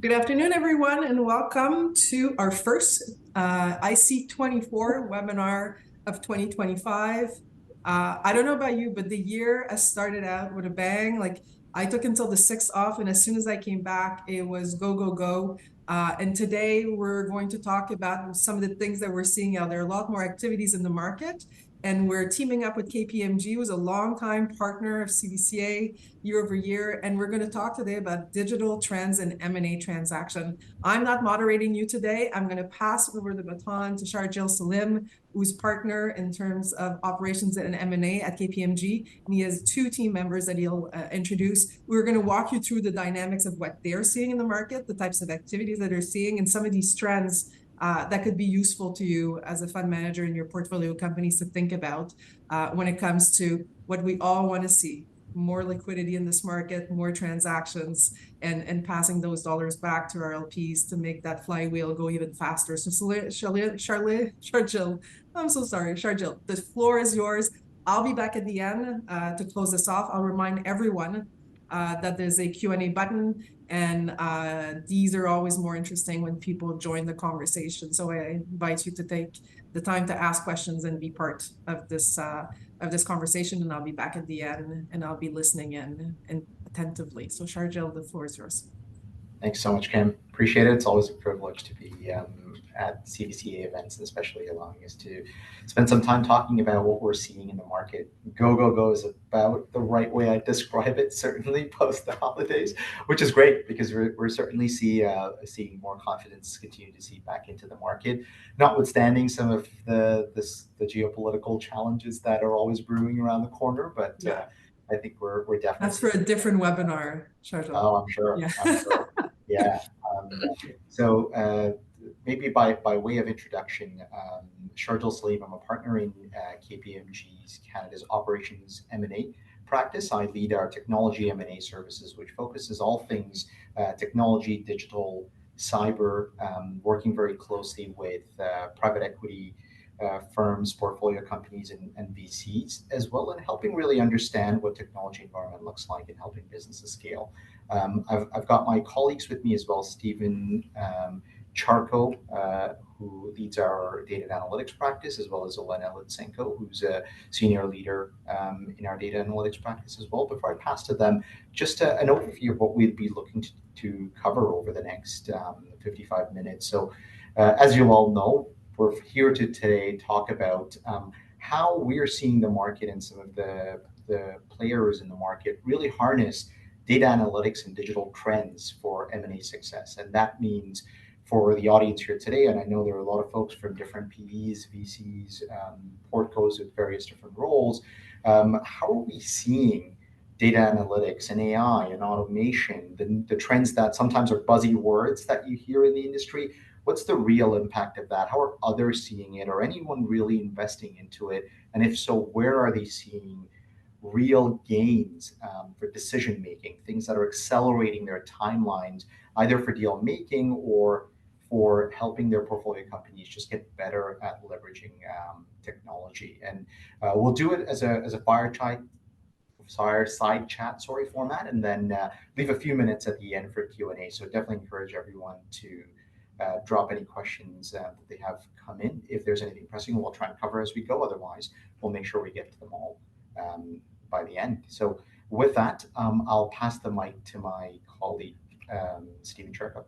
Good afternoon, everyone, and welcome to our first IC24 webinar of 2025. I don't know about you, but the year has started out with a bang. Like I took until the 6th off, and as soon as I came back, it was go, go, go. And today we're going to talk about some of the things that we're seeing out there. A lot more activities in the market. And we're teaming up with KPMG, who's a longtime partner of CBCA year over year. And we're going to talk today about digital trends and M&A transaction. I'm not moderating you today. I'm going to pass over the baton to Sharjil Salim, who's partner in terms of operations and M&A at KPMG. And he has two team members that he'll introduce. We're going to walk you through the dynamics of what they're seeing in the market, the types of activities that they're seeing, and some of these trends that could be useful to you as a fund manager in your portfolio companies to think about when it comes to what we all want to see: more liquidity in this market, more transactions, and passing those dollars back to our LPs to make that flywheel go even faster. So Sharjil, I'm so sorry, Sharjil, the floor is yours. I'll be back at the end to close this off. I'll remind everyone that there's a Q&A button, and these are always more interesting when people join the conversation. So I invite you to take the time to ask questions and be part of this conversation, and I'll be back at the end and I'll be listening in and attentively. So Sharjil, the floor is yours. Thanks so much, Kim. Appreciate it. It's always a privilege to be at CVCA events, and especially allowing us to spend some time talking about what we're seeing in the market. Go, go, go is about the right way I describe it, certainly post the holidays, which is great because we're certainly seeing more confidence continue to seep back into the market, notwithstanding some of the geopolitical challenges that are always brewing around the corner. But yeah. I think we're definitely. That's for a different webinar, Sharjil. Oh, I'm sure. Yeah. I'm sure. Yeah. So maybe by way of introduction, Sharjil Salim, I'm a partner in KPMG's Canada's Operations M&A practice. I lead our technology M&A services, which focuses all things technology, digital, cyber, working very closely with private equity firms, portfolio companies, and VCs, as well, and helping really understand what technology environment looks like and helping businesses scale. I've got my colleagues with me as well, Stephen Charco, who leads our data and analytics practice, as well as Elena Litsenko, who's a senior leader in our data analytics practice as well. Before I pass to them, just an overview of what we'd be looking to cover over the next 55 minutes. So as you all know, we're here to today talk about how we're seeing the market and some of the players in the market really harness data analytics and digital trends for M&A success. And that means for the audience here today, and I know there are a lot of folks from different PEs, VCs, portcos with various different roles, how are we seeing data analytics and AI and automation, the trends that sometimes are buzzy words that you hear in the industry? What's the real impact of that? How are others seeing it, or anyone really investing into it? And if so, where are they seeing real gains for decision making, things that are accelerating their timelines, either for deal making or for helping their portfolio companies just get better at leveraging technology? And we'll do it as a fireside chat format, and then leave a few minutes at the end for Q&A. So definitely encourage everyone to drop any questions that they have come in. If there's anything pressing, we'll try and cover as we go. Otherwise, we'll make sure we get to them all by the end. So with that, I'll pass the mic to my colleague, Stephen Charco.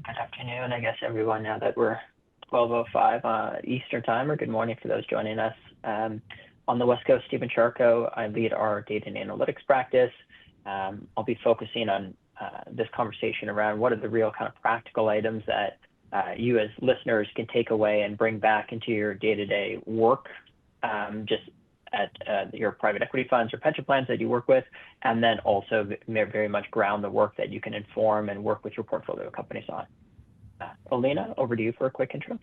Good afternoon, I guess, everyone, now that we're 12:05 Eastern time, or good morning for those joining us. On the West Coast, Stephen Charco, I lead our data and analytics practice. I'll be focusing on this conversation around what are the real kind of practical items that you as listeners can take away and bring back into your day-to-day work, just at your private equity funds or pension plans that you work with, and then also very much ground the work that you can inform and work with your portfolio companies on. Olena, over to you for a quick intro.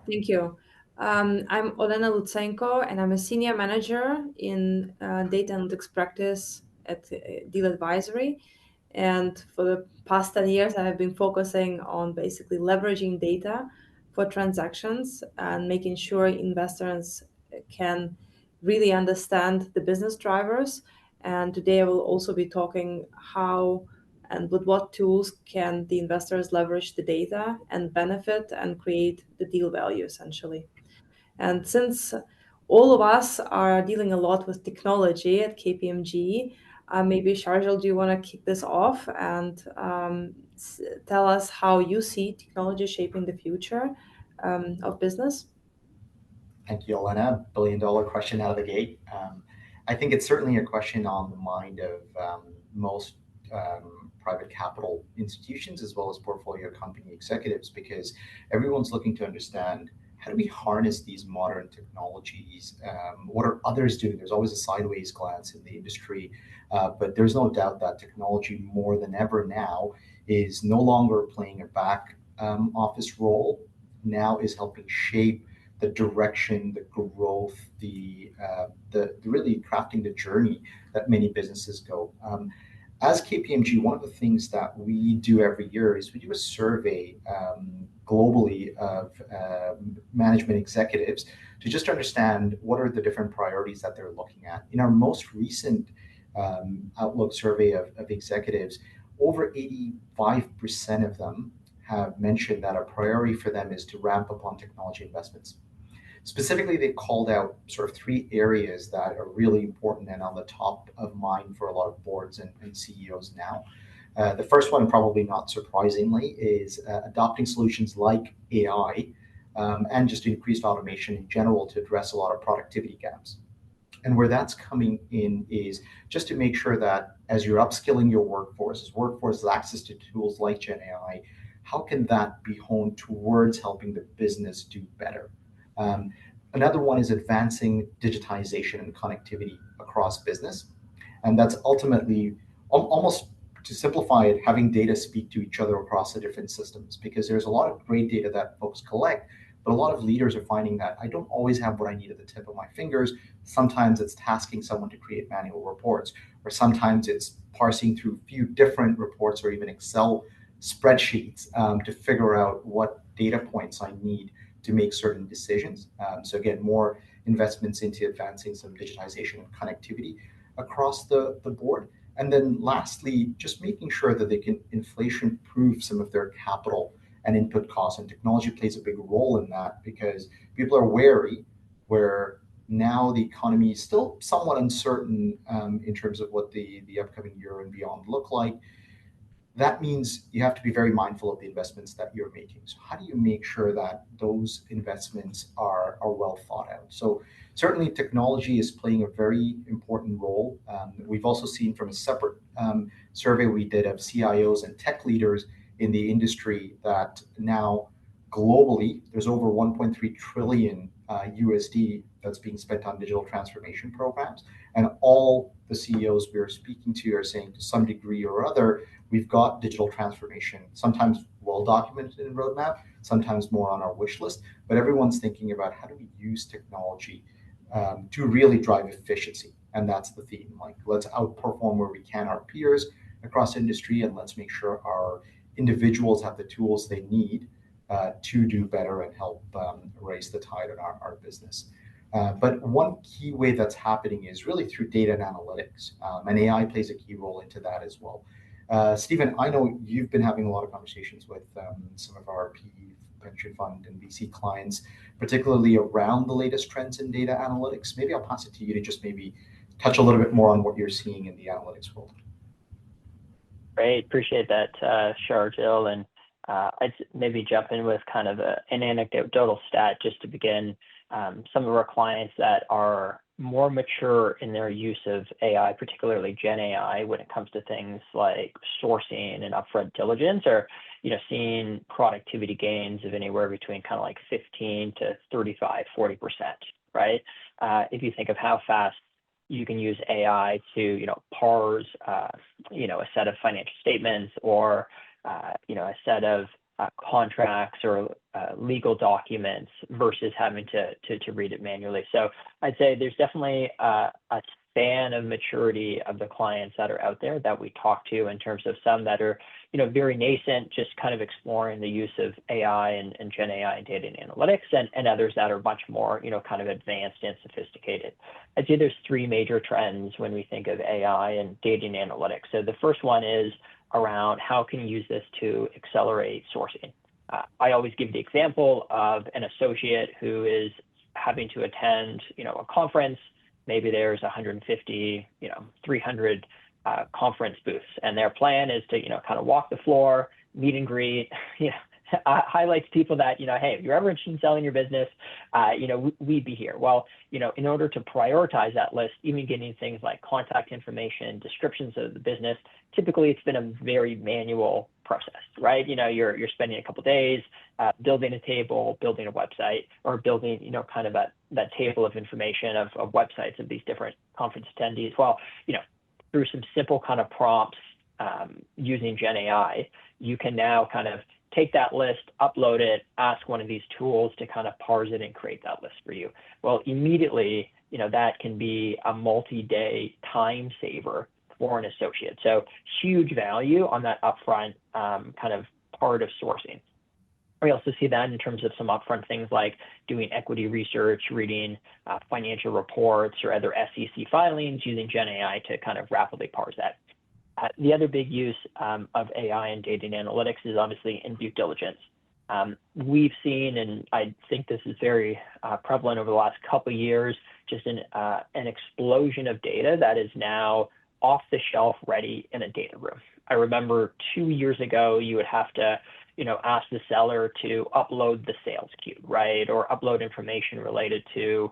Thank you. I'm Olena Lutsenko, and I'm a senior manager in data analytics practice at Deal Advisory. And for the past 10 years, I have been focusing on basically leveraging data for transactions and making sure investors can really understand the business drivers And today I will also be talking how and with what tools can the investors leverage the data and benefit and create the deal value essentially. And since all of us are dealing a lot with technology at KPMG, maybe Sharjil, do you want to kick this off and tell us how you see technology shaping the future of business? Thank you, Elena. $1 billion question out of the gate. I think it's certainly a question on the mind of most private capital institutions as well as portfolio company executives, because everyone's looking to understand, how do we harness these modern technologies? What are others doing? There's always a sideways glance in the industry, but there's no doubt that technology more than ever now is no longer playing a back office role, now is helping shape the direction, the growth, the really crafting the journey that many businesses go. As KPMG, one of the things that we do every year is we do a survey globally of management executives to just understand what are the different priorities that they're looking at. In our most recent Outlook survey of executives, over 85% of them have mentioned that a priority for them is to ramp up on technology investments. Specifically, they called out sort of 3 areas that are really important and on the top of mind for a lot of boards and CEOs now. The first one, probably not surprisingly, is adopting solutions like AI and just increased automation in general to address a lot of productivity gaps. And where that's coming in is just to make sure that as you're upskilling your workforce, as workforce has access to tools like Gen AI, how can that be honed towards helping the business do better? Another one is advancing digitization and connectivity across business. And that's ultimately, almost to simplify it, having data speak to each other across the different systems, because there's a lot of great data that folks collect, but a lot of leaders are finding that I don't always have what I need at the tip of my fingers. Sometimes it's tasking someone to create manual reports, or sometimes it's parsing through a few different reports or even Excel spreadsheets to figure out what data points I need to make certain decisions. So again, more investments into advancing some digitization and connectivity across the board. And then lastly, just making sure that they can inflation-proof some of their capital and input costs. And technology plays a big role in that, because people are wary where now the economy is still somewhat uncertain in terms of what the upcoming year and beyond look like. That means you have to be very mindful of the investments that you're making. So how do you make sure that those investments are well thought out? So certainly technology is playing a very important role. We've also seen from a separate survey we did of CIOs and tech leaders in the industry that now globally there's over 1.3 trillion USD that's being spent on digital transformation programs. And all the CEOs we're speaking to are saying to some degree or other, we've got digital transformation, sometimes well documented in roadmap, sometimes more on our wish list, but everyone's thinking about how do we use technology to really drive efficiency. And that's the theme, like let's outperform where we can our peers across industry, and let's make sure our individuals have the tools they need to do better and help raise the tide in our business. But one key way that's happening is really through data and analytics, and AI plays a key role into that as well. Stephen, I know you've been having a lot of conversations with some of our PE pension fund and VC clients, particularly around the latest trends in data analytics. Maybe I'll pass it to you to just maybe touch a little bit more on what you're seeing in the analytics world. Great, appreciate that, Sharjil. And I'd maybe jump in with kind of an anecdotal stat just to begin. Some of our clients that are more mature in their use of AI, particularly Gen AI, when it comes to things like sourcing and upfront diligence, are seeing productivity gains of anywhere between kind of like 15 to 35, 40%, right? If you think of how fast you can use AI to parse a set of financial statements or a set of contracts or legal documents versus having to read it manually. So I'd say there's definitely a span of maturity of the clients that are out there that we talk to, in terms of some that are, very nascent, just kind of exploring the use of AI and Gen AI and data and analytics, and others that are much more, kind of advanced and sophisticated. I'd say there's three major trends when we think of AI and data and analytics. So the first one is around how can you use this to accelerate sourcing. I always give the example of an associate who is having to attend, a conference. Maybe there's 150, 300 conference booths, and their plan is to, kind of walk the floor, meet and greet, highlights people that, hey, if you're ever interested in selling your business, we'd be here. Well, in order to prioritize that list, even getting things like contact information, descriptions of the business, typically it's been a very manual process, right? You're spending a couple of days building a table, building a website, or building, kind of that table of information of websites of these different conference attendees. Well, through some simple kind of prompts using Gen AI, you can now kind of take that list, upload it, ask one of these tools to kind of parse it and create that list for you. Well, immediately, that can be a multi-day time saver for an associate. So huge value on that upfront kind of part of sourcing. We also see that in terms of some upfront things like doing equity research, reading financial reports or other SEC filings, using Gen AI to kind of rapidly parse that. The other big use of AI and data and analytics is obviously in due diligence. We've seen, and I think this is very prevalent over the last couple of years, just an explosion of data that is now off the shelf ready in a data room. I remember 2 years ago, you would have to, ask the seller to upload the sales cube, right? Or upload information related to,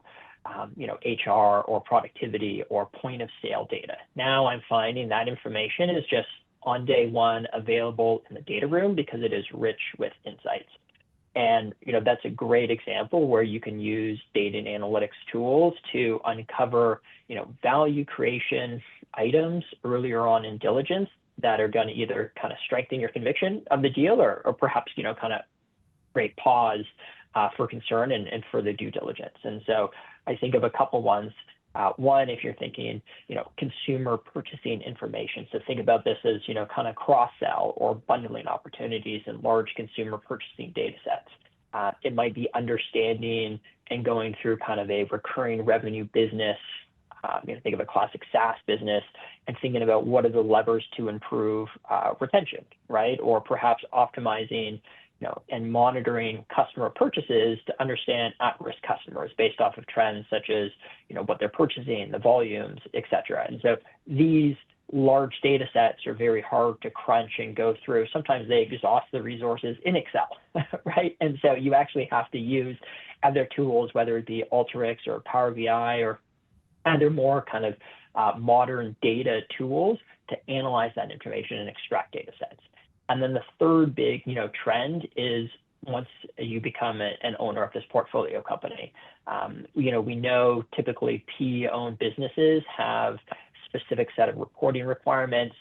HR or productivity or point of sale data. Now I'm finding that information is just on day one available in the data room because it is rich with insights. And, that's a great example where you can use data and analytics tools to uncover, value creation items earlier on in diligence that are going to either kind of strengthen your conviction of the deal or perhaps, kind of create pause for concern and further due diligence. And so I think of a couple ones. One, if you're thinking, consumer purchasing information. So think about this as, kind of cross-sell or bundling opportunities in large consumer purchasing data sets. It might be understanding and going through kind of a recurring revenue business. Think of a classic SaaS business and thinking about what are the levers to improve retention, right? Or perhaps optimizing, and monitoring customer purchases to understand at-risk customers based off of trends such as, what they're purchasing, the volumes, et cetera. And so these large data sets are very hard to crunch and go through. Sometimes they exhaust the resources in Excel, right? And so you actually have to use other tools, whether it be Alteryx or Power BI or other more kind of modern data tools to analyze that information and extract data sets. And then the third big, trend is once you become an owner of this portfolio company. We know typically PE-owned businesses have specific set of reporting requirements,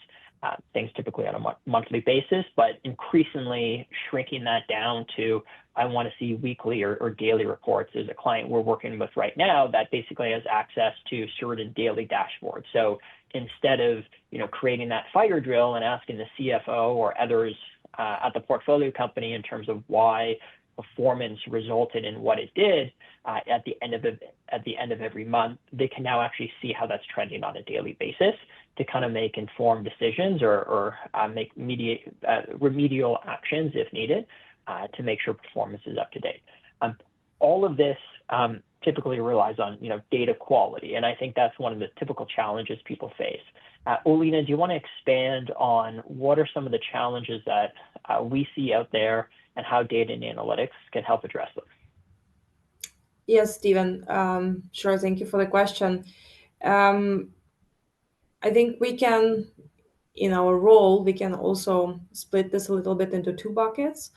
things typically on a monthly basis, but increasingly shrinking that down to, I want to see weekly or daily reports. There's a client we're working with right now that basically has access to certain daily dashboards. So instead of, creating that fire drill and asking the CFO or others at the portfolio company in terms of why performance resulted in what it did at the end of every month, they can now actually see how that's trending on a daily basis to kind of make informed decisions or make remedial actions if needed to make sure performance is up to date. All of this typically relies on data quality, and I think that's one of the typical challenges people face. Olena, do you want to expand on what are some of the challenges that we see out there and how data and analytics can help address them? Yes, Stephen. Sure. Thank you for the question. I think we can, in our role, we can also split this a little bit into two buckets,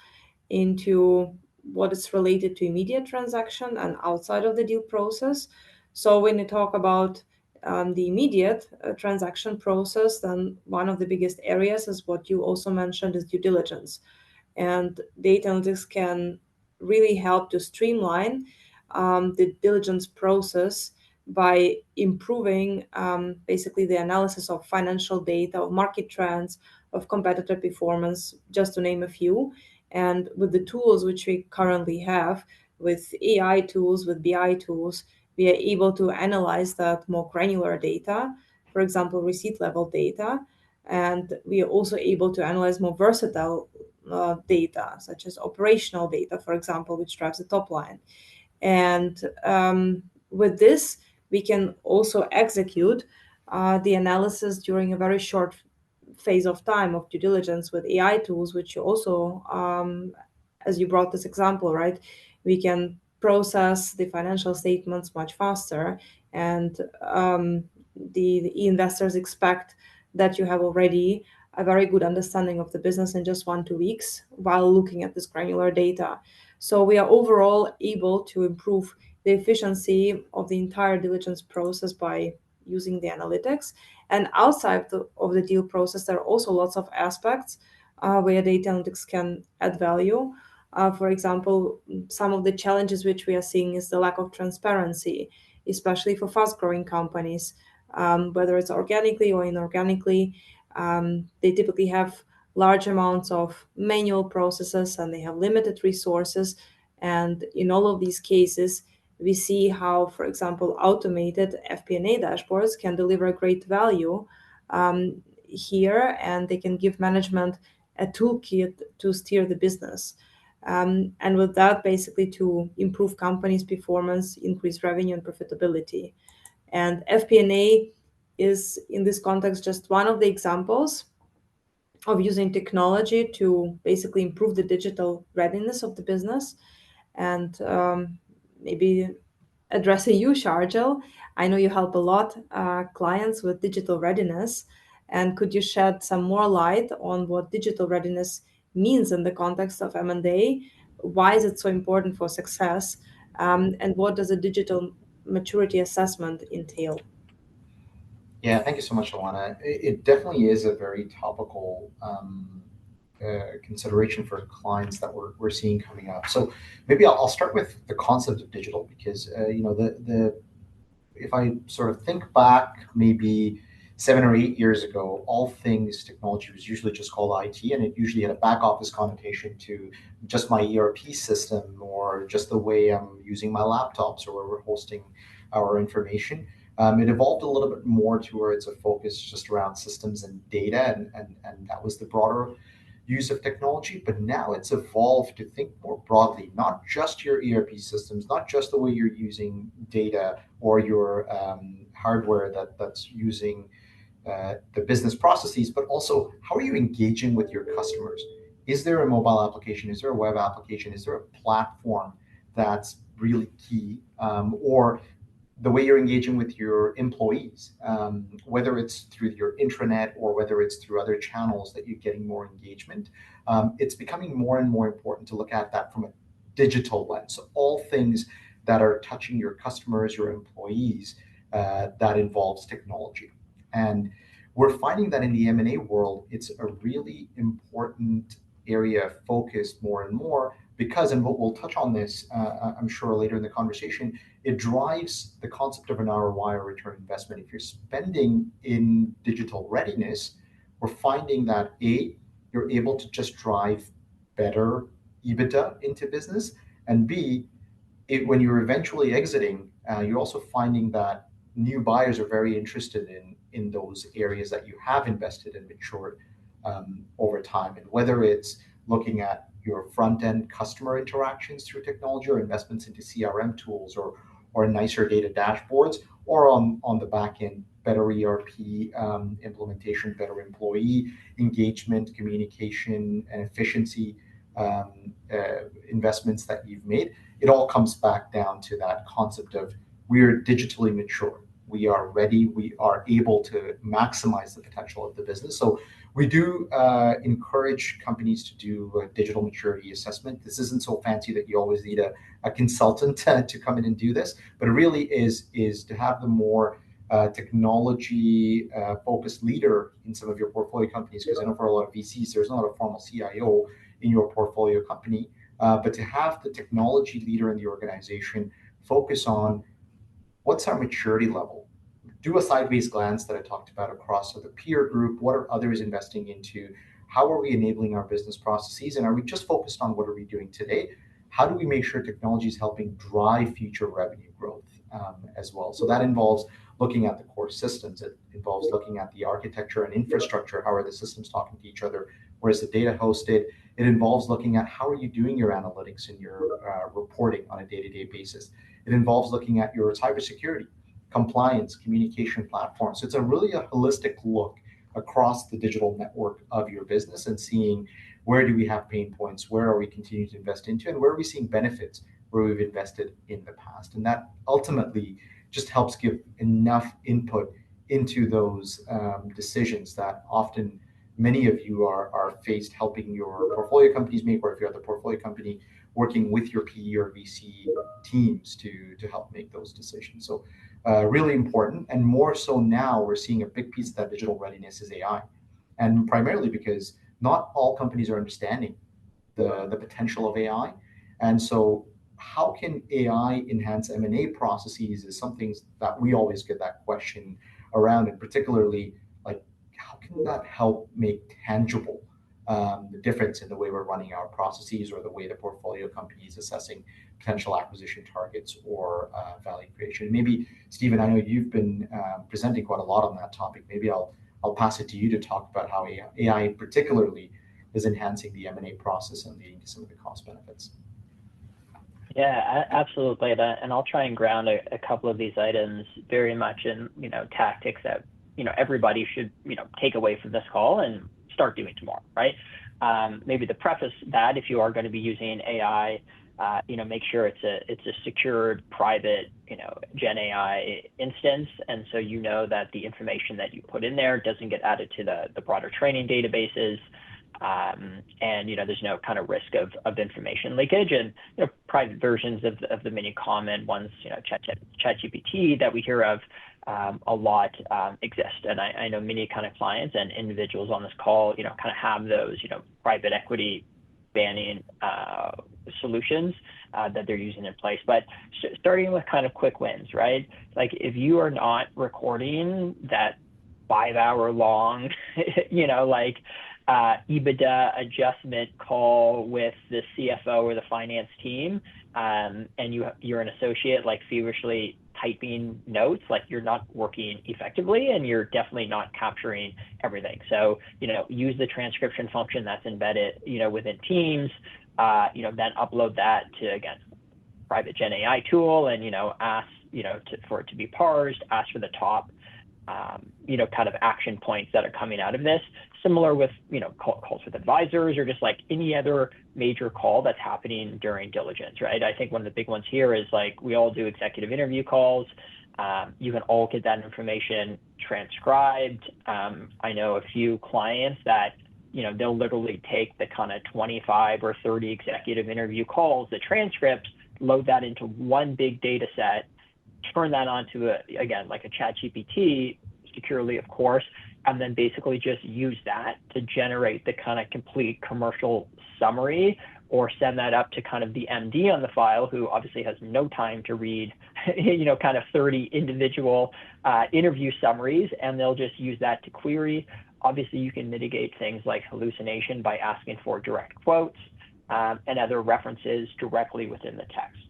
into what is related to immediate transaction and outside of the deal process. So when you talk about the immediate transaction process, then one of the biggest areas is what you also mentioned is due diligence. And data analytics can really help to streamline the diligence process by improving basically the analysis of financial data, of market trends, of competitor performance, just to name a few. And with the tools which we currently have, with AI tools, with BI tools, we are able to analyze that more granular data, for example, receipt level data. And we are also able to analyze more versatile data, such as operational data, for example, which drives the top line. And with this, we can also execute the analysis during a very short phase of time of due diligence with AI tools, which you also, as you brought this example, right? We can process the financial statements much faster, and the investors expect that you have already a very good understanding of the business in just 1-2 weeks while looking at this granular data. So we are overall able to improve the efficiency of the entire diligence process by using the analytics. And outside of the deal process, there are also lots of aspects where data analytics can add value. For example, some of the challenges which we are seeing is the lack of transparency, especially for fast-growing companies, whether it's organically or inorganically. They typically have large amounts of manual processes and they have limited resources. And in all of these cases, we see how, for example, automated FP&A dashboards can deliver great value here, and they can give management a toolkit to steer the business. And with that, basically to improve companies' performance, increase revenue and profitability. And FP&A is, in this context, just one of the examples of using technology to basically improve the digital readiness of the business. And maybe addressing you, Sharjil, I know you help a lot clients with digital readiness. And could you shed some more light on what digital readiness means in the context of M&A? Why is it so important for success? And what does a digital maturity assessment entail? Yeah, thank you so much, Alana. It definitely is a very topical consideration for clients that we're seeing coming up. So maybe I'll start with the concept of digital because the if I sort of think back maybe 7 or 8 years ago, all things technology was usually just called IT, and it usually had a back office connotation to just my ERP system or just the way I'm using my laptops or where we're hosting our information. It evolved a little bit more to where it's a focus just around systems and data, and that was the broader use of technology. But now it's evolved to think more broadly, not just your ERP systems, not just the way you're using data or your hardware that's using the business processes, but also how are you engaging with your customers? Is there a mobile application? Is there a web application? Is there a platform that's really key? Or the way you're engaging with your employees, whether it's through your intranet or whether it's through other channels that you're getting more engagement, it's becoming more and more important to look at that from a digital lens. So all things that are touching your customers, your employees, that involves technology. And we're finding that in the M&A world, it's a really important area of focus more and more because, and we'll touch on this, I'm sure later in the conversation, it drives the concept of an ROI or return on investment. If you're spending in digital readiness, we're finding that you're able to just drive better EBITDA into business, and B, when you're eventually exiting, you're also finding that new buyers are very interested in those areas that you have invested and matured over time. And whether it's looking at your front-end customer interactions through technology or investments into CRM tools or nicer data dashboards, or on the back end, better ERP implementation, better employee engagement, communication, and efficiency investments that you've made, it all comes back down to that concept of we're digitally mature. We are ready. We are able to maximize the potential of the business. So we do encourage companies to do a digital maturity assessment. This isn't so fancy that you always need a consultant to come in and do this, but it really is to have the more technology focused leader in some of your portfolio companies, because I know for a lot of VCs, there's not a formal CIO in your portfolio company, but to have the technology leader in the organization focus on what's our maturity level? Do a sideways glance that I talked about across the peer group. What are others investing into? How are we enabling our business processes? And are we just focused on what are we doing today? How do we make sure technology is helping drive future revenue growth as well? So that involves looking at the core systems. It involves looking at the architecture and infrastructure. How are the systems talking to each other? Where is the data hosted? It involves looking at how are you doing your analytics and your reporting on a day-to-day basis. It involves looking at your cybersecurity, compliance, communication platforms. So it's really a holistic look across the digital network of your business and seeing where do we have pain points, where are we continuing to invest into, and where are we seeing benefits where we've invested in the past. And that ultimately just helps give enough input into those decisions that often many of you are faced helping your portfolio companies make, or if you're at the portfolio company, working with your PE or VC teams to help make those decisions. So really important, and more so now we're seeing a big piece of that digital readiness is AI. And primarily because not all companies are understanding the potential of AI. And so how can AI enhance M&A processes is something that we always get that question around, and particularly like, how can that help make tangible the difference in the way we're running our processes or the way the portfolio company is assessing potential acquisition targets or value creation. Maybe, Stephen, I know you've been presenting quite a lot on that topic. Maybe I'll pass it to you to talk about how AI particularly is enhancing the M&A process and leading to some of the cost benefits. Yeah, absolutely. And I'll try and ground a couple of these items very much in, tactics that, everybody should, take away from this call and start doing tomorrow, right? Maybe to preface that, if you are going to be using AI, make sure it's a secured, private, Gen AI instance. And so that the information that you put in there doesn't get added to the broader training databases. And there's no kind of risk of information leakage, and private versions of the many common ones, ChatGPT that we hear of a lot exist. And I know many kind of clients and individuals on this call, kind of have those, private equity banning solutions that they're using in place. But starting with kind of quick wins, right? Like if you are not recording that 5-hour long, EBITDA adjustment call with the CFO or the finance team, and you're an associate like feverishly typing notes, like you're not working effectively and you're definitely not capturing everything. So, use the transcription function that's embedded, within Teams, then upload that to, again, private Gen AI tool and, ask, for it to be parsed, ask for the top, kind of action points that are coming out of this. Similar with, calls with advisors or just like any other major call that's happening during diligence, right? I think one of the big ones here is like we all do executive interview calls. You can all get that information transcribed. I know a few clients that, they'll literally take the kind of 25 or 30 executive interview calls, the transcripts, load that into one big data set, turn that onto again, like a ChatGPT, securely, of course, and then basically just use that to generate the kind of complete commercial summary, or send that up to kind of the MD on the file, who obviously has no time to read, kind of 30 individual interview summaries, and they'll just use that to query. Obviously, you can mitigate things like hallucination by asking for direct quotes and other references directly within the text.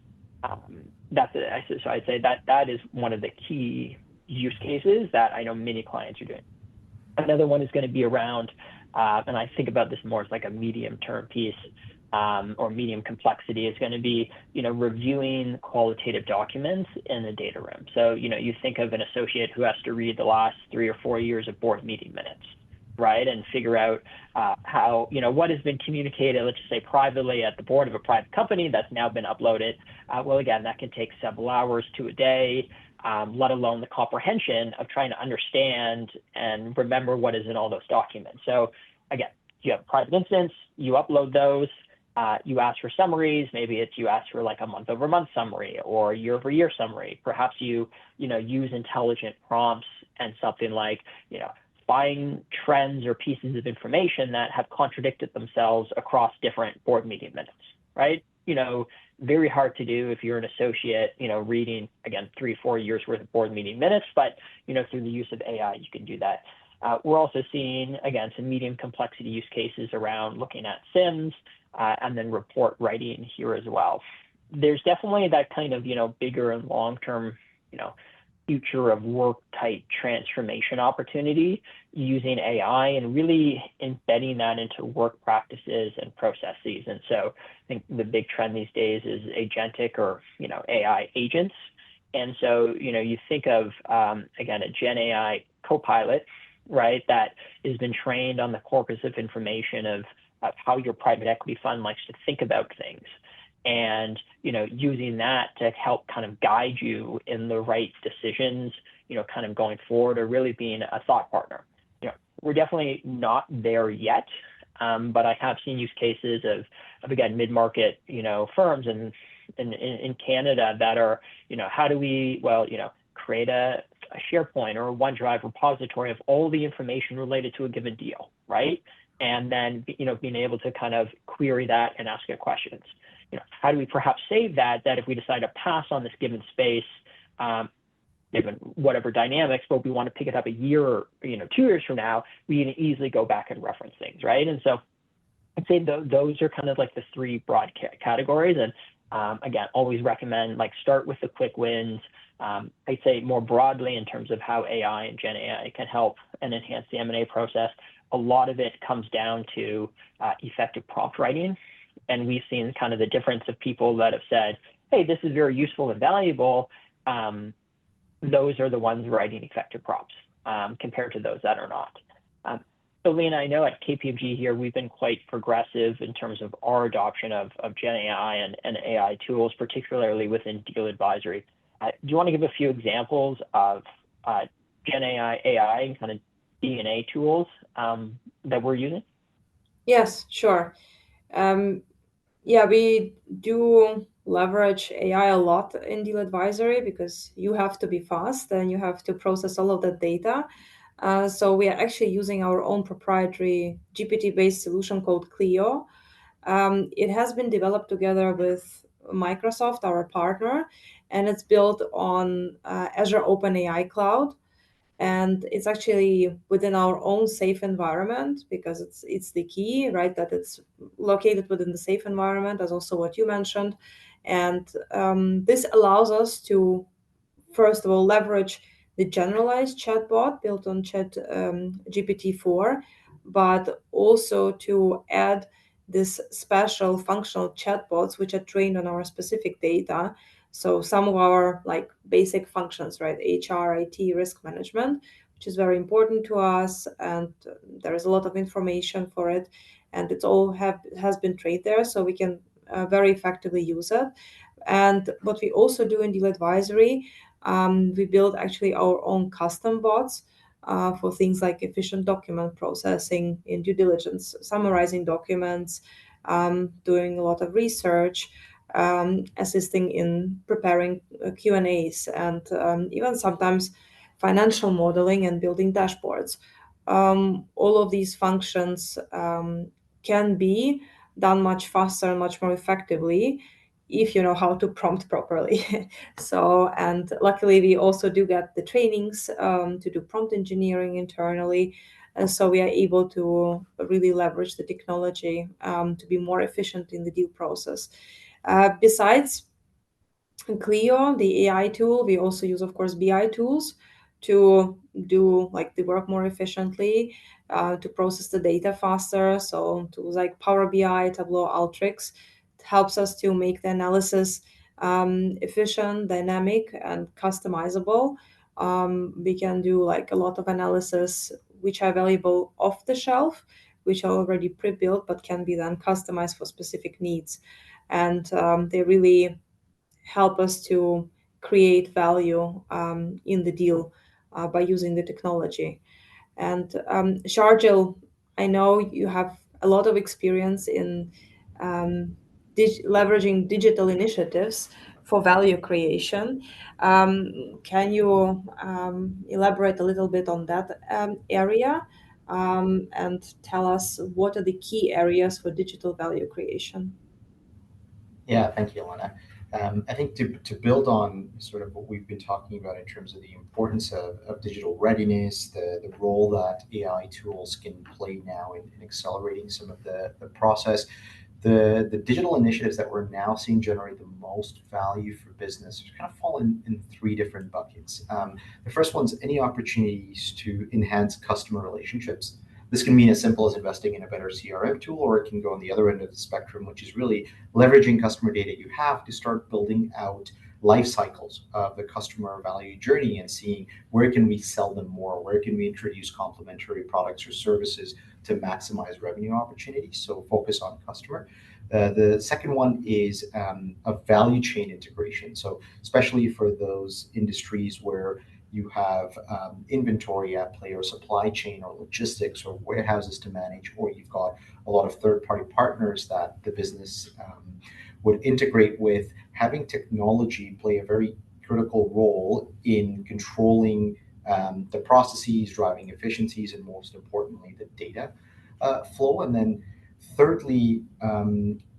That's it. So I'd say that is one of the key use cases that I know many clients are doing. Another one is going to be around, and I think about this more as like a medium-term piece or medium complexity, is going to be, reviewing qualitative documents in the data room. So, you think of an associate who has to read the last 3 or 4 years of board meeting minutes, right? And figure out how, what has been communicated, let's just say privately at the board of a private company that's now been uploaded. Well, again, that can take several hours to a day. Let alone the comprehension of trying to understand and remember what is in all those documents. So again, you have a private instance, you upload those, you ask for summaries. Maybe you ask for like a month-over-month summary or year-over-year summary. Perhaps you use intelligent prompts and something like, find trends or pieces of information that have contradicted themselves across different board meeting minutes, right? very hard to do if you're an associate, reading, again, 3-4 years worth of board meeting minutes, but, through the use of AI, you can do that. We're also seeing, again, some medium complexity use cases around looking at SIMs and then report writing here as well. There's definitely that kind of, bigger and long-term, future of work type transformation opportunity using AI and really embedding that into work practices and processes. And so I think the big trend these days is agentic or, AI agents. And so, you think of, again, a Gen AI copilot, right, that has been trained on the corpus of information of how your private equity fund likes to think about things. And, using that to help kind of guide you in the right decisions, kind of going forward, or really being a thought partner. We're definitely not there yet, but I have seen use cases of again, mid-market, firms in Canada that are, how do we, create a SharePoint or a OneDrive repository of all the information related to a given deal, right? And then, being able to kind of query that and ask it questions. How do we perhaps save that if we decide to pass on this given space, given whatever dynamics, but we want to pick it up a year or 2 years from now, we can easily go back and reference things, right? And so I'd say those are kind of like the 3 broad categories. And again, always recommend start with the quick wins. I'd say more broadly in terms of how AI and Gen AI can help and enhance the M&A process. A lot of it comes down to effective prompt writing. And we've seen kind of the difference of people that have said, hey, this is very useful and valuable. Those are the ones writing effective prompts compared to those that are not. So Lena, I know at KPMG here, we've been quite progressive in terms of our adoption of Gen AI and AI tools, particularly within deal advisory. Do you want to give a few examples of Gen AI and kind of DNA tools that we're using? Yes, sure. We do leverage AI a lot in deal advisory because you have to be fast and you have to process all of that data. So we are actually using our own proprietary GPT-based solution called Clio. It has been developed together with Microsoft, our partner, and it's built on Azure OpenAI Cloud. And it's actually within our own safe environment because it's the key, right? That it's located within the safe environment, as also what you mentioned. And this allows us to, first of all, leverage the generalized chatbot built on Chat GPT-4, but also to add this special functional chatbots which are trained on our specific data. So some of our basic functions, right? HR, IT, risk management, which is very important to us, and there is a lot of information for it, and it's all has been trained there, so we can very effectively use it. And what we also do in deal advisory, we build actually our own custom bots for things like efficient document processing in due diligence, summarizing documents, doing a lot of research, assisting in preparing Q&As, and even sometimes financial modeling and building dashboards. All of these functions can be done much faster and much more effectively if you know how to prompt properly. So, and luckily we also do get the trainings to do prompt engineering internally. And so we are able to really leverage the technology to be more efficient in the deal process. Besides Clio, the AI tool, we also use, of course, BI tools to do the work more efficiently, to process the data faster. So tools like Power BI, Tableau, Alteryx helps us to make the analysis efficient, dynamic, and customizable. We can do a lot of analysis which are available off the shelf, which are already pre-built but can be then customized for specific needs. And they really help us to create value in the deal by using the technology. And Sharjil, I know you have a lot of experience in leveraging digital initiatives for value creation. Can you elaborate a little bit on that area and tell us what are the key areas for digital value creation? Yeah, thank you, Elena. I think to build on sort of what we've been talking about in terms of the importance of digital readiness, the role that AI tools can play now in accelerating some of the process, the digital initiatives that we're now seeing generate the most value for business kind of fall in three different buckets. The first one's any opportunities to enhance customer relationships. This can mean as simple as investing in a better CRM tool, or it can go on the other end of the spectrum, which is really leveraging customer data you have to start building out life cycles of the customer value journey and seeing where can we sell them more, where can we introduce complementary products or services to maximize revenue opportunities. So focus on customer. The second one is a value chain integration. So especially for those industries where you have inventory at play or supply chain or logistics or warehouses to manage, or you've got a lot of third-party partners that the business would integrate with, having technology play a very critical role in controlling the processes, driving efficiencies, and most importantly, the data flow. And then thirdly,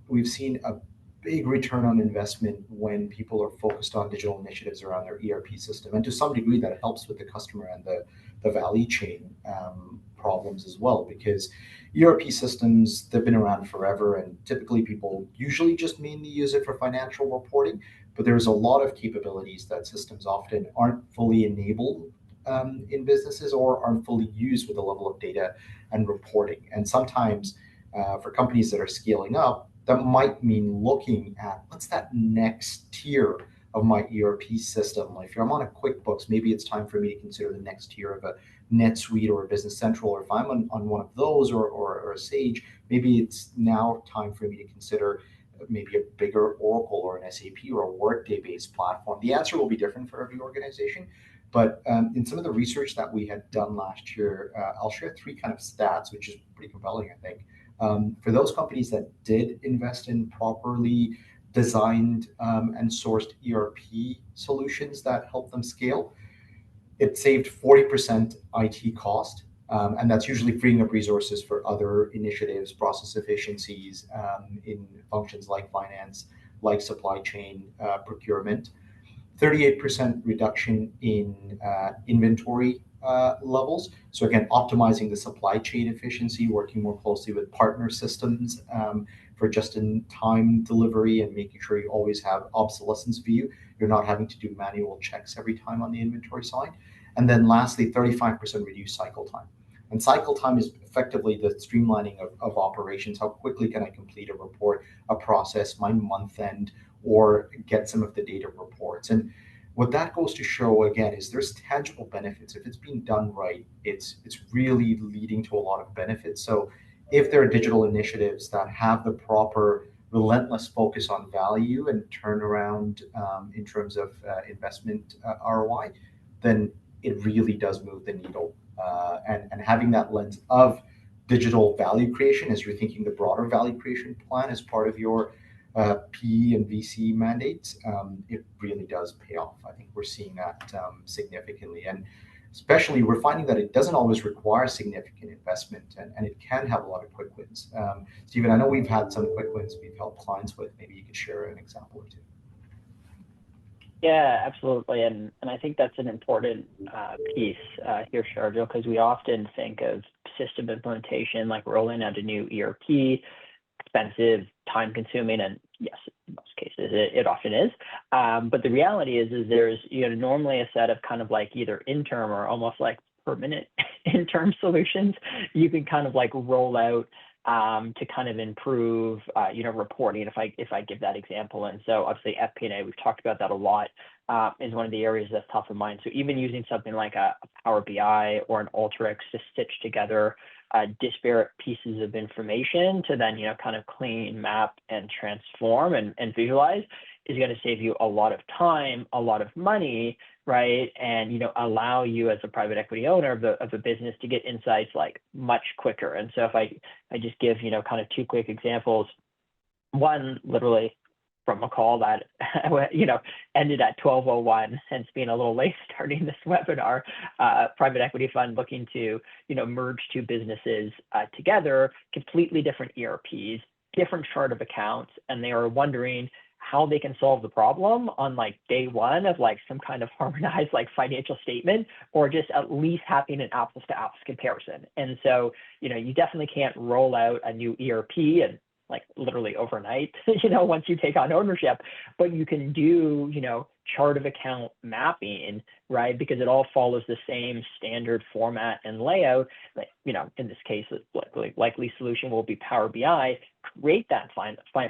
we've seen a big return on investment when people are focused on digital initiatives around their ERP system. And to some degree, that helps with the customer and the value chain problems as well, because ERP systems, they've been around forever, and typically people usually just mainly use it for financial reporting. But there's a lot of capabilities that systems often aren't fully enabled in businesses or aren't fully used with the level of data and reporting. And sometimes for companies that are scaling up, that might mean looking at what's that next tier of my ERP system. Like if I'm on a QuickBooks, maybe it's time for me to consider the next tier of a NetSuite or a Business Central. Or if I'm on one of those or a Sage, maybe it's now time for me to consider maybe a bigger Oracle or an SAP or a Workday-based platform. The answer will be different for every organization. But in some of the research that we had done last year, I'll share three kind of stats, which is pretty compelling, I think. For those companies that did invest in properly designed and sourced ERP solutions that helped them scale, it saved 40% IT cost. And that's usually freeing up resources for other initiatives, process efficiencies in functions like finance, like supply chain procurement. 38% reduction in inventory levels. So again, optimizing the supply chain efficiency, working more closely with partner systems for just-in-time delivery and making sure you always have obsolescence view. You're not having to do manual checks every time on the inventory side. And then lastly, 35% reduced cycle time. And cycle time is effectively the streamlining of operations. How quickly can I complete a report, a process, my month end, or get some of the data reports? And what that goes to show again is there's tangible benefits. If it's being done right, it's really leading to a lot of benefits. So if there are digital initiatives that have the proper relentless focus on value and turnaround in terms of investment ROI, then it really does move the needle. And having that lens of digital value creation as you're thinking the broader value creation plan as part of your PE and VC mandates, it really does pay off. I think we're seeing that significantly. And especially we're finding that it doesn't always require significant investment and it can have a lot of quick wins. Stephen, I know we've had some quick wins we've helped clients with. Maybe you could share an example or two. Yeah, absolutely. And I think that's an important piece here, Sharjeel, because we often think of system implementation like rolling out a new ERP, expensive, time consuming, and yes, in most cases it often is. But the reality is there's normally a set of kind of like either interim or almost like permanent interim solutions you can kind of like roll out to kind of improve reporting, if I give that example. And so obviously FP&A, we've talked about that a lot, is one of the areas that's top of mind. So even using something like a Power BI or an Alteryx to stitch together disparate pieces of information to then kind of clean, map, and transform and visualize is going to save you a lot of time, a lot of money, right? And allow you as a private equity owner of a business to get insights like much quicker. And so if I just give kind of two quick examples, one literally from a call that ended at 12:01, hence being a little late starting this webinar. Private equity fund looking to merge two businesses together, completely different ERPs, different chart of accounts, and they are wondering how they can solve the problem on like day one of like some kind of harmonized like financial statement, or just at least having an apples to apples comparison. And so, you definitely can't roll out a new ERP and like literally overnight, once you take on ownership, but you can do, chart of account mapping, right? Because it all follows the same standard format and layout. Like, in this case, the likely solution will be Power BI. Create that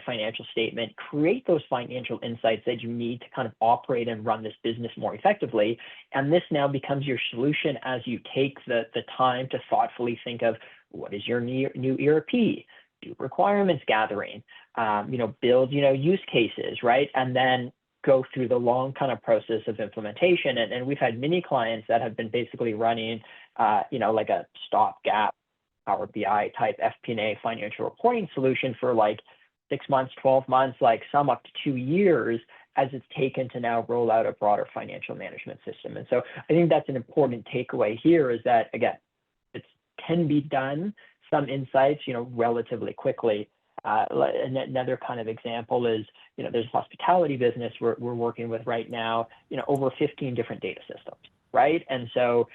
financial statement, create those financial insights that you need to kind of operate and run this business more effectively. And this now becomes your solution as you take the time to thoughtfully think of what is your new ERP, do requirements gathering, build, use cases, right? And then go through the long kind of process of implementation. And we've had many clients that have been basically running, like a stopgap Power BI type FP&A financial reporting solution for like 6 months, 12 months, like some up to 2 years, as it's taken to now roll out a broader financial management system. And so I think that's an important takeaway here, is that, again, it can be done, some insights, relatively quickly. Another kind of example is, there's a hospitality business we're working with right now, over 15 different data systems, right? And so,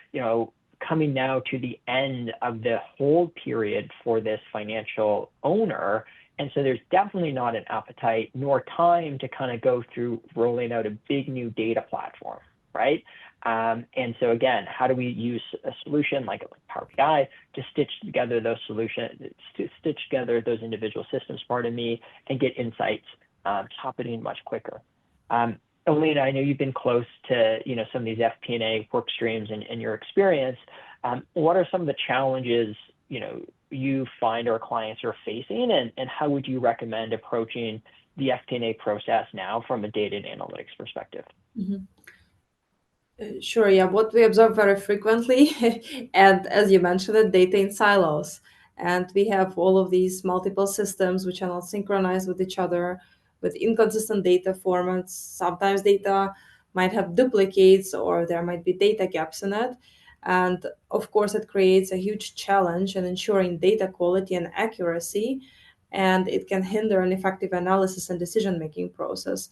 coming now to the end of the hold period for this financial owner. And so there's definitely not an appetite nor time to kind of go through rolling out a big new data platform, right? And so again, how do we use a solution like Power BI to stitch together those solutions, to stitch together those individual systems, and get insights happening much quicker. Alina, I know you've been close to some of these FP&A work streams in your experience. What are some of the challenges you find our clients are facing, and how would you recommend approaching the FP&A process now from a data and analytics perspective? Mm-hmm. Sure, yeah. What we observe very frequently, and as you mentioned, it, data in silos. And we have all of these multiple systems which are not synchronized with each other, with inconsistent data formats. Sometimes data might have duplicates, or there might be data gaps in it. And of course, it creates a huge challenge in ensuring data quality and accuracy, and it can hinder an effective analysis and decision-making process.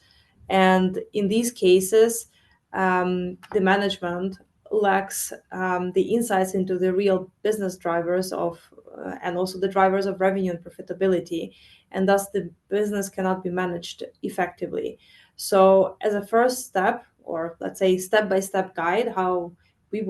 And in these cases, the management lacks the insights into the real business drivers of and also the drivers of revenue and profitability, and thus the business cannot be managed effectively. So as a first step, or let's say step-by-step guide, how we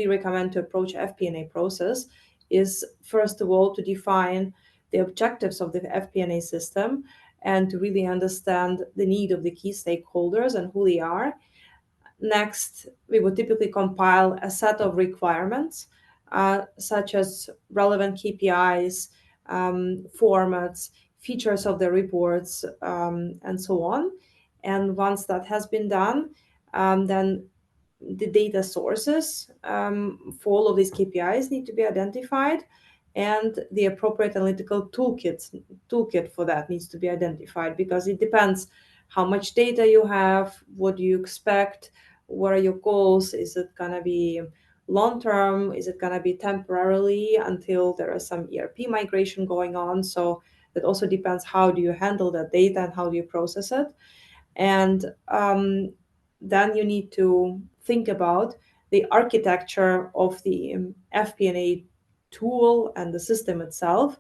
recommend to approach FP&A process is, first of all, to define the objectives of the FP&A system and to really understand the need of the key stakeholders and who they are. Next, we would typically compile a set of requirements, such as relevant KPIs, formats, features of the reports, and so on. And once that has been done, then the data sources for all of these KPIs need to be identified, and the appropriate analytical toolkit for that needs to be identified, because it depends how much data you have, what do you expect, what are your goals, is it going to be long term, is it going to be temporarily until there is some ERP migration going on. So that also depends, how do you handle that data and how do you process it. And then you need to think about the architecture of the FP&A tool and the system itself,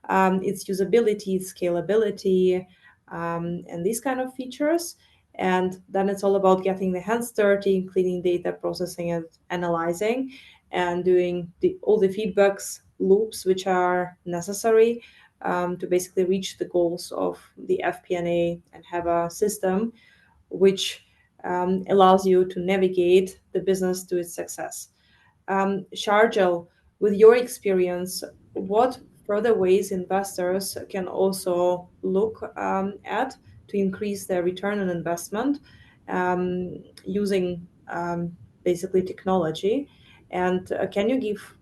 its usability, scalability, and these kind of features. And then it's all about getting the hands dirty, cleaning data, processing and analyzing, and doing all the feedbacks loops which are necessary to basically reach the goals of the FP&A and have a system which allows you to navigate the business to its success. Sharjeel, with your experience, what further ways investors can also look at to increase their return on investment using basically technology? And can you give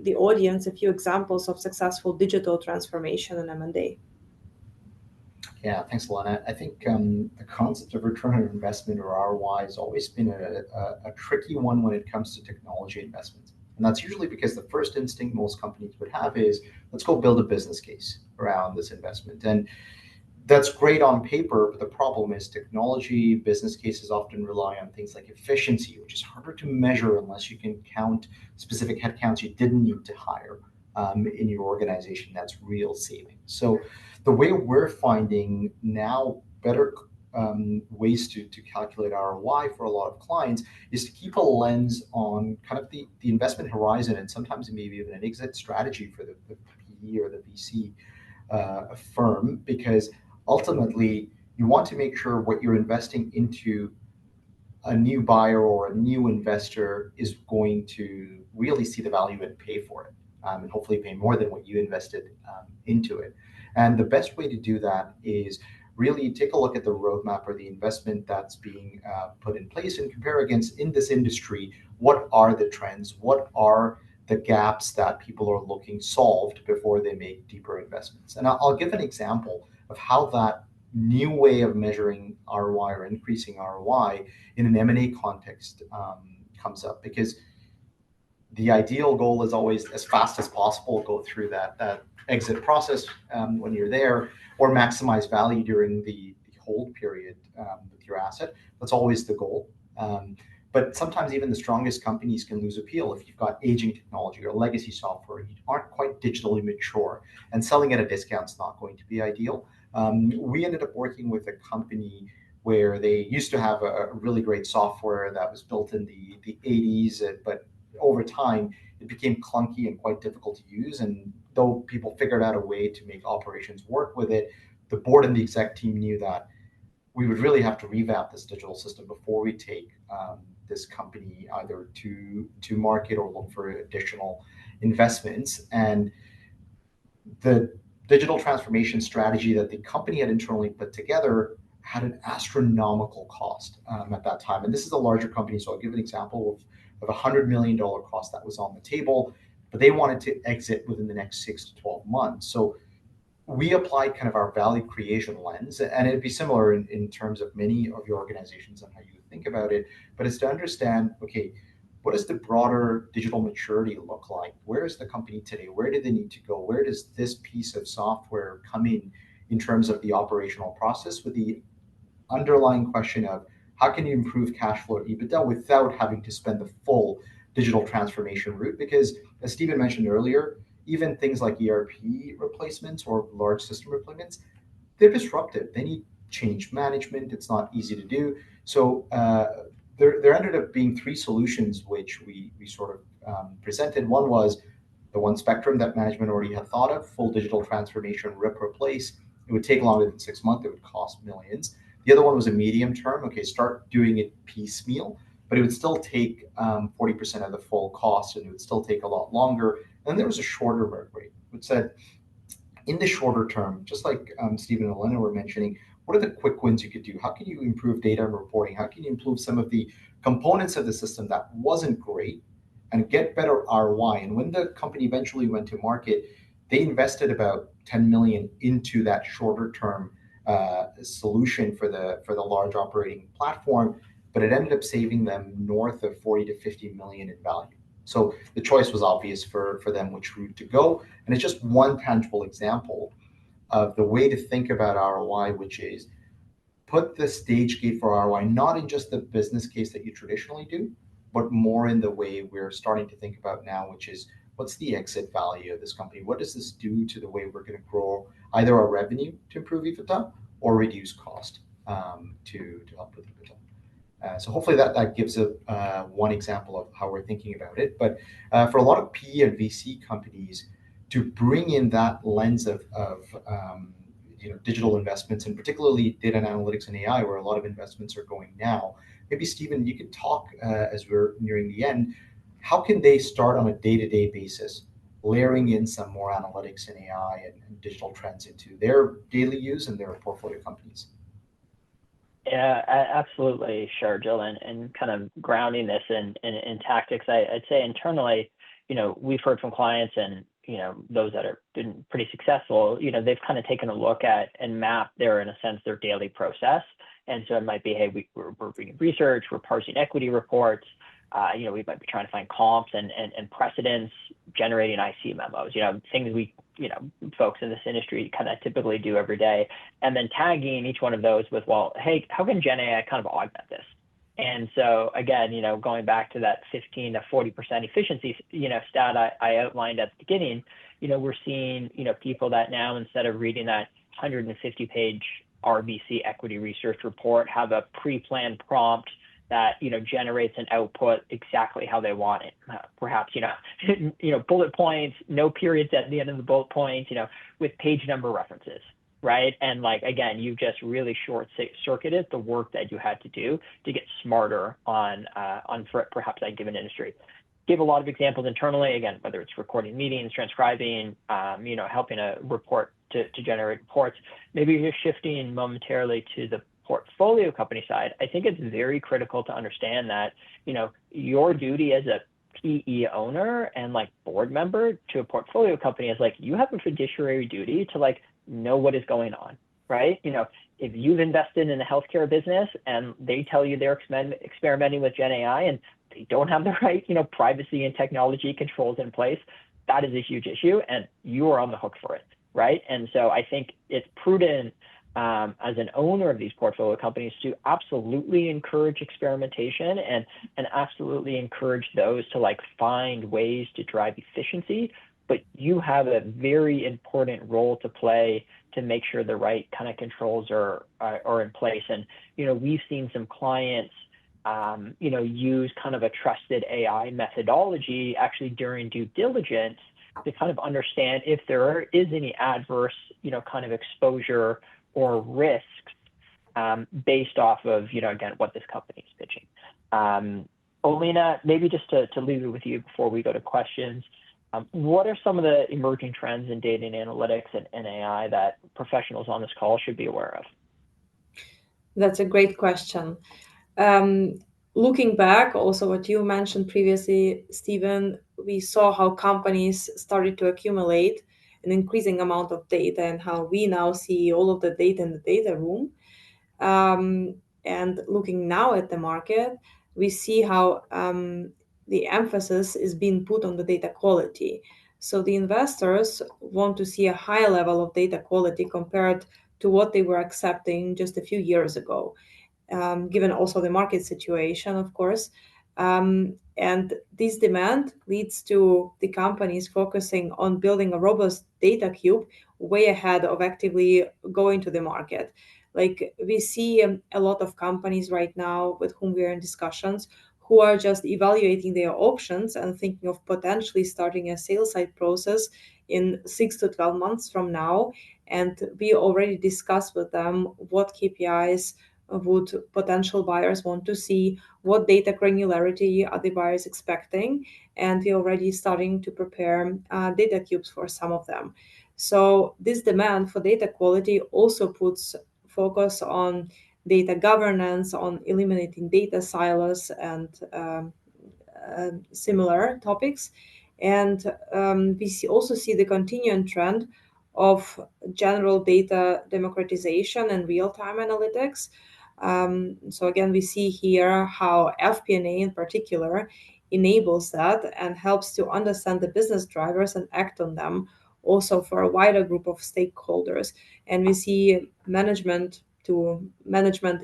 the audience a few examples of successful digital transformation in M&A? Yeah, thanks, Alana. I think the concept of return on investment, or ROI, has always been a tricky one when it comes to technology investments. And that's usually because the first instinct most companies would have is, let's go build a business case. around this investment. And that's great on paper, but the problem is technology, business cases often rely on things like efficiency, which is harder to measure unless you can count specific headcounts you didn't need to hire in your organization. That's real savings. So the way we're finding now better ways to calculate ROI for a lot of clients is to keep a lens on kind of the investment horizon, and sometimes maybe even an exit strategy for the PE or the VC firm, because ultimately you want to make sure what you're investing into a new buyer or a new investor is going to really see the value and pay for it, and hopefully pay more than what you invested into it. And the best way to do that is really take a look at the roadmap or the investment that's being put in place and compare against, in this industry, what are the trends, what are the gaps that people are looking solved before they make deeper investments. And I'll give an example of how that new way of measuring ROI or increasing ROI in an M&A context comes up, because the ideal goal is always as fast as possible, go through that exit process when you're there, or maximize value during the hold period with your asset. That's always the goal. But sometimes even the strongest companies can lose appeal if you've got aging technology or legacy software, you aren't quite digitally mature, and selling at a discount is not going to be ideal. We ended up working with a company where they used to have a really great software that was built in the 80s, but over time it became clunky and quite difficult to use. And though people figured out a way to make operations work with it, the board and the exec team knew that we would really have to revamp this digital system before we take this company either to market or look for additional investments. And the digital transformation strategy that the company had internally put together had an astronomical cost at that time. And this is a larger company, so I'll give an example of $100 million cost that was on the table, but they wanted to exit within the next 6 to 12 months. So we applied kind of our value creation lens, and it'd be similar in terms of many of your organizations and how you think about it, but it's to understand, okay, what does the broader digital maturity look like? Where is the company today? Where do they need to go? Where does this piece of software come in terms of the operational process, with the underlying question of how can you improve cash flow or EBITDA without having to spend the full digital transformation route? Because as Stephen mentioned earlier, even things like ERP replacements or large system replacements, they're disruptive. They need change management. It's not easy to do. So there ended up being 3 solutions which we sort of presented. One was the one spectrum that management already had thought of, full digital transformation, rip, replace. It would take longer than 6 months. It would cost millions. The other one was a medium term. Okay, start doing it piecemeal, but it would still take 40% of the full cost, and it would still take a lot longer. And then there was a shorter burn rate, which said, in the shorter term, just like Stephen and Elena were mentioning, what are the quick wins you could do? How can you improve data and reporting? How can you improve some of the components of the system that wasn't great and get better ROI? And when the company eventually went to market, they invested about 10 million into that shorter term solution for the large operating platform, but it ended up saving them north of 40 to 50 million in value. So the choice was obvious for them which route to go. And it's just one tangible example of the way to think about ROI, which is put the stage gate for ROI, not in just the business case that you traditionally do, but more in the way we're starting to think about now, which is what's the exit value of this company? What does this do to the way we're going to grow either our revenue to improve EBITDA or reduce cost to help with EBITDA? So hopefully that gives one example of how we're thinking about it. But for a lot of PE and VC companies, to bring in that lens of digital investments, and particularly data and analytics and AI, where a lot of investments are going now, maybe Stephen, you could talk as we're nearing the end, how can they start on a day-to-day basis, layering in some more analytics and AI and digital trends into their daily use and their portfolio companies? Yeah, absolutely, Sharjil, and kind of grounding this in tactics. I'd say internally, we've heard from clients and those that are been pretty successful. They've kind of taken a look at and mapped their, in a sense, their daily process. And so it might be, hey, we're reading research, we're parsing equity reports, We might be trying to find comps and precedents, generating IC memos, things we, folks in this industry kind of typically do every day, and then tagging each one of those with, well, hey, how can Gen AI kind of augment this? And so again, going back to that 15 to 40% efficiency, stat I outlined at the beginning, we're seeing, people that now, instead of reading that 150-page RBC equity research report, have a pre-planned prompt that generates an output exactly how they want it. Perhaps bullet points, no periods at the end of the bullet points, with page number references, right? And like, again, you just really short-circuited the work that you had to do to get smarter on perhaps that given industry. Give a lot of examples internally, again, whether it's recording meetings, transcribing, helping a report to generate reports. Maybe you're shifting momentarily to the portfolio company side. I think it's very critical to understand that, your duty as a PE owner and like board member to a portfolio company is like, you have a fiduciary duty to like know what is going on, right? If you've invested in a healthcare business and they tell you they're experimenting with Gen AI and they don't have the right, privacy and technology controls in place, that is a huge issue and you are on the hook for it, right? And so I think it's prudent as an owner of these portfolio companies to absolutely encourage experimentation and absolutely encourage those to like find ways to drive efficiency. But you have a very important role to play to make sure the right kind of controls are in place. And, we've seen some clients, use kind of a trusted AI methodology actually during due diligence to kind of understand if there is any adverse, kind of exposure or risks based off of, again, what this company is pitching. Olena, maybe just to leave it with you before we go to questions, what are some of the emerging trends in data and analytics and AI that professionals on this call should be aware of? That's a great question. Looking back, also what you mentioned previously, Stephen, we saw how companies started to accumulate an increasing amount of data and how we now see all of the data in the data room. And looking now at the market, we see how the emphasis is being put on the data quality. So the investors want to see a higher level of data quality compared to what they were accepting just a few years ago, given also the market situation, of course. And this demand leads to the companies focusing on building a robust data cube way ahead of actively going to the market. Like we see a lot of companies right now with whom we are in discussions who are just evaluating their options and thinking of potentially starting a sales side process in 6 to 12 months from now. And we already discussed with them what KPIs would potential buyers want to see, what data granularity are the buyers expecting, and we're already starting to prepare data cubes for some of them. So this demand for data quality also puts focus on data governance, on eliminating data silos and similar topics. And we also see the continuing trend of general data democratization and real-time analytics. So again, we see here how FP&A in particular enables that and helps to understand the business drivers and act on them also for a wider group of stakeholders. And we see management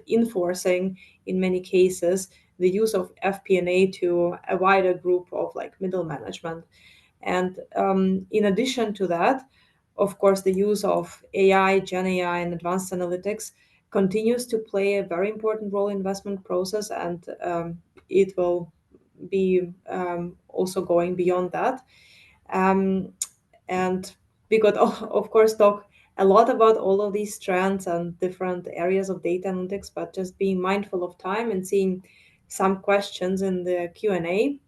enforcing, in many cases, the use of FP&A to a wider group of like middle management. And in addition to that, of course, the use of AI, Gen AI, and advanced analytics continues to play a very important role in investment process, and it will be also going beyond that. And we could, of course, talk a lot about all of these trends and different areas of data analytics, but just being mindful of time and seeing some questions in the Q&A,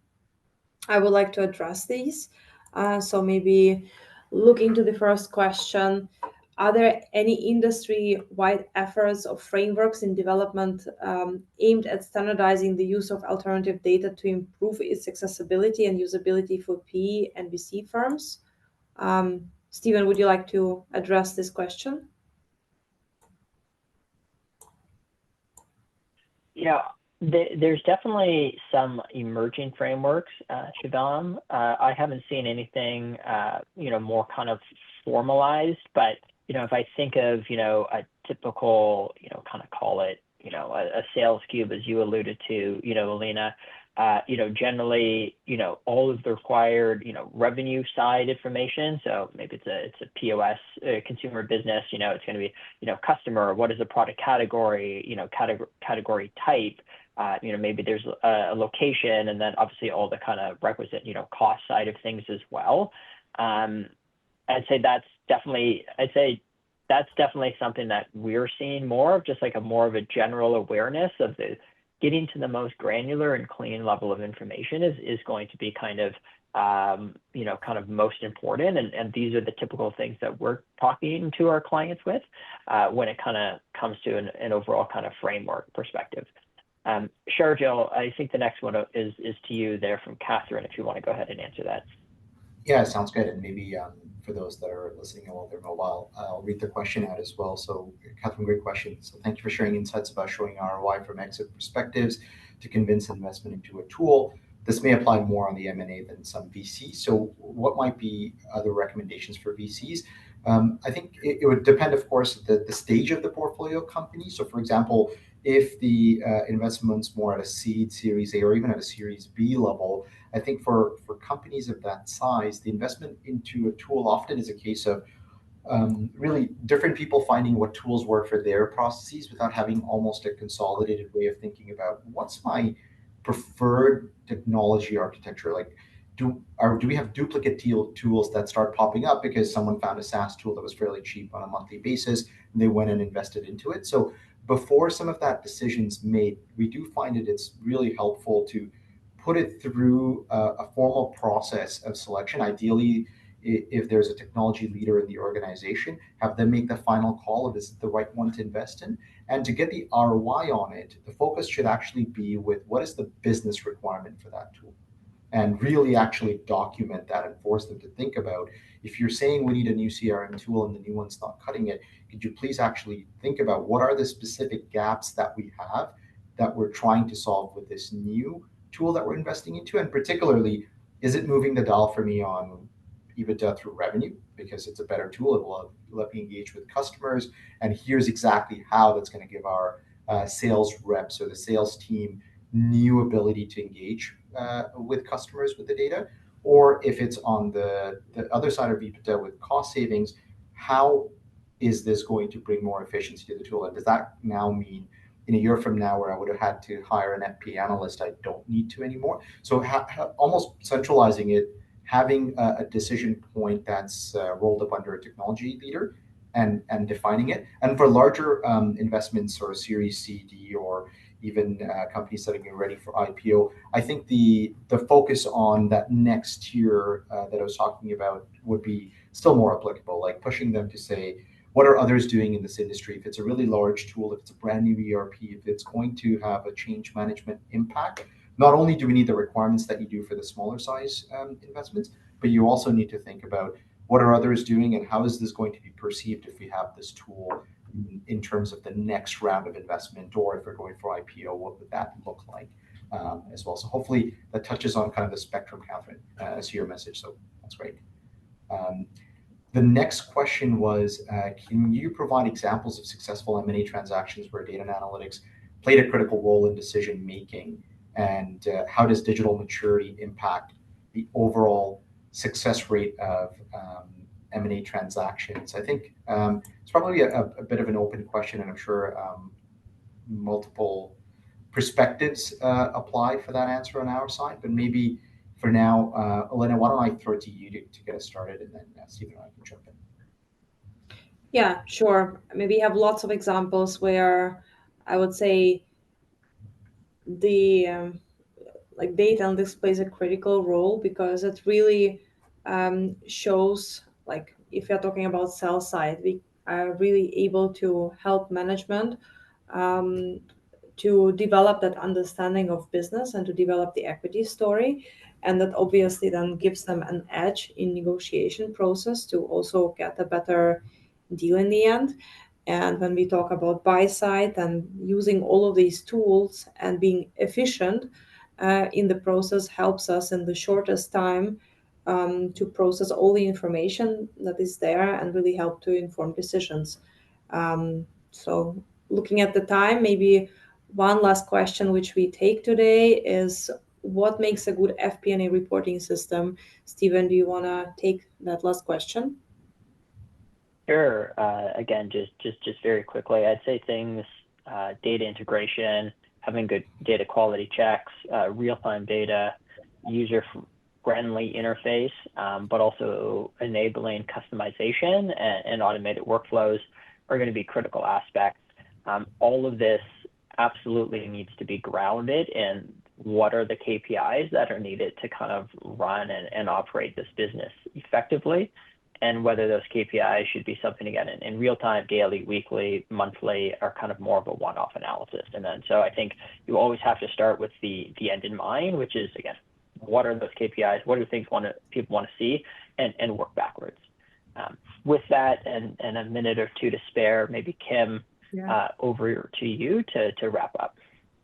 I would like to address these. So maybe looking to the first question, are there any industry-wide efforts or frameworks in development aimed at standardizing the use of alternative data to improve its accessibility and usability for PE and VC firms? Stephen, would you like to address this question? Yeah, There's definitely some emerging frameworks, Shivam. I haven't seen anything, more kind of formalized, but, if I think of, a typical, kind of call it, a sales cube, as you alluded to, Alina, generally, all of the required, revenue side information. So maybe it's a POS, consumer business, it's going to be, customer, what is the product category, category type, maybe there's a location, and then obviously all the kind of requisite, cost side of things as well. I'd say that's definitely something that we're seeing more of, just like more of a general awareness of the getting to the most granular and clean level of information is going to be kind of most important. And these are the typical things that we're talking to our clients with when it kind of comes to an overall kind of framework perspective. Sharjil, I think the next one is to you there from Catherine, if you want to go ahead and answer that. Yeah, sounds good. And maybe for those that are listening while they're mobile, I'll read the question out as well. So, Catherine, great question. So, thank you for sharing insights about showing ROI from exit perspectives to convince investment into a tool. This may apply more on the M&A than some VCs. So, what might be other recommendations for VCs? I think it would depend, of course, the stage of the portfolio company. So, for example, if the investment's more at a seed, Series A, or even at a Series B level, I think for companies of that size, the investment into a tool often is a case of really different people finding what tools work for their processes without having almost a consolidated way of thinking about what's my preferred technology architecture. Like, do we have duplicate tools that start popping up because someone found a SaaS tool that was fairly cheap on a monthly basis and they went and invested into it? So before some of that decision's made, we do find it's really helpful to put it through a formal process of selection. Ideally, if there's a technology leader in the organization, have them make the final call if this is the right one to invest in. And to get the ROI on it, the focus should actually be with what is the business requirement for that tool, and really actually document that and force them to think about, if you're saying we need a new CRM tool and the new one's not cutting it, could you please actually think about what are the specific gaps that we have that we're trying to solve with this new tool that we're investing into? And particularly, is it moving the dial for me on EBITDA through revenue because it's a better tool? It will let me engage with customers, and here's exactly how that's going to give our sales reps or the sales team new ability to engage with customers with the data. Or if it's on the other side of EBITDA with cost savings, how is this going to bring more efficiency to the tool? And does that now mean in a year from now, where I would have had to hire an FP analyst, I don't need to anymore? So almost centralizing it, having a decision point that's rolled up under a technology leader and defining it. And for larger investments or Series C, D, or even companies that are getting ready for IPO, I think the focus on that next tier that I was talking about would be still more applicable, like pushing them to say, what are others doing in this industry? If it's a really large tool, if it's a brand new ERP, if it's going to have a change management impact, not only do we need the requirements that you do for the smaller size investments, but you also need to think about what are others doing and how is this going to be perceived if we have this tool in terms of the next round of investment, or if we're going for IPO, what would that look like as well? So hopefully that touches on kind of the spectrum, Catherine, as your message. So that's great. The next question was, can you provide examples of successful M&A transactions where data and analytics played a critical role in decision making? And how does digital maturity impact the overall success rate of M&A transactions? I think it's probably a bit of an open question, and I'm sure multiple perspectives apply for that answer on our side. But maybe for now, Elena, why don't I throw it to you to get us started, and then Stephen and I can jump in. Yeah, sure. Maybe have lots of examples where I would say the like data analytics plays a critical role, because it really shows, like if you're talking about sell side, we are really able to help management to develop that understanding of business and to develop the equity story. And that obviously then gives them an edge in negotiation process to also get a better deal in the end. And when we talk about buy side and using all of these tools and being efficient in the process helps us in the shortest time to process all the information that is there and really help to inform decisions. So looking at the time, maybe one last question which we take today is what makes a good FP&A reporting system? Stephen, do you want to take that last question? Sure. Again, just very quickly, I'd say things, data integration, having good data quality checks, real-time data, user-friendly interface, but also enabling customization and automated workflows are going to be critical aspects. All of this absolutely needs to be grounded in what are the KPIs that are needed to kind of run and operate this business effectively, and whether those KPIs should be something, again, in real time, daily, weekly, monthly, or kind of more of a one-off analysis. And then, so I think you always have to start with the end in mind, which is, again, what are those KPIs? What are the things people want to see, and work backwards. With that, and a minute or two to spare, maybe Kim, over to you to wrap up.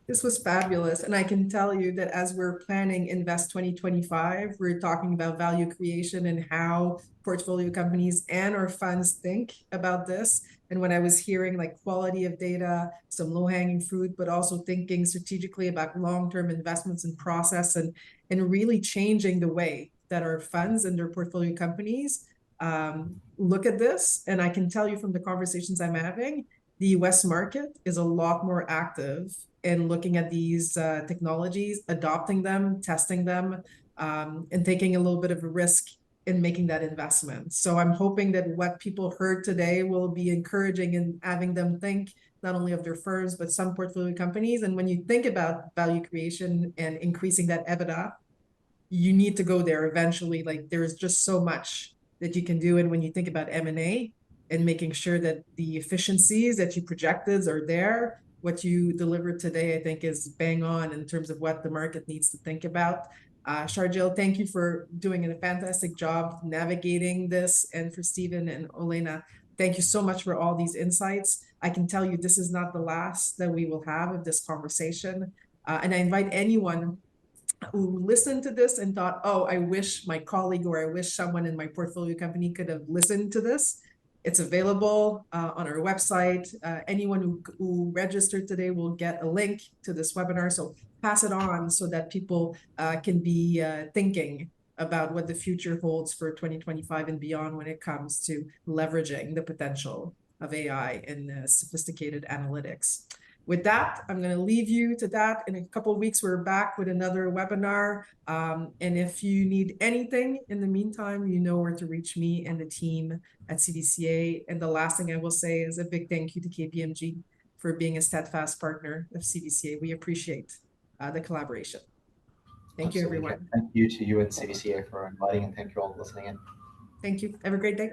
This was fabulous. And I can tell you that as we're planning Invest 2025, we're talking about value creation and how portfolio companies and our funds think about this. And when I was hearing like quality of data, some low-hanging fruit, but also thinking strategically about long-term investments and process and really changing the way that our funds and their portfolio companies look at this. And I can tell you from the conversations I'm having, the US market is a lot more active in looking at these technologies, adopting them, testing them, and taking a little bit of a risk in making that investment. So I'm hoping that what people heard today will be encouraging in having them think not only of their firms, but some portfolio companies. And when you think about value creation and increasing that EBITDA, you need to go there eventually. Like there's just so much that you can do. And when you think about M&A and making sure that the efficiencies that you projected are there, what you delivered today, I think is bang on in terms of what the market needs to think about. Sharjil, thank you for doing a fantastic job navigating this. And for Stephen and Olena, thank you so much for all these insights. I can tell you this is not the last that we will have of this conversation. And I invite anyone who listened to this and thought, oh, I wish my colleague or I wish someone in my portfolio company could have listened to this. It's available on our website. Anyone who registered today will get a link to this webinar. So pass it on so that people can be thinking about what the future holds for 2025 and beyond when it comes to leveraging the potential of AI and sophisticated analytics. With that, I'm going to leave you to that. In a couple of weeks, we're back with another webinar. And if you need anything in the meantime, you know where to reach me and the team at CVCA. And the last thing I will say is a big thank you to KPMG for being a steadfast partner of CVCA. We appreciate the collaboration. Thank you, everyone. Thank you to you and CVCA for inviting, and thank you all for listening in. Thank you. Have a great day.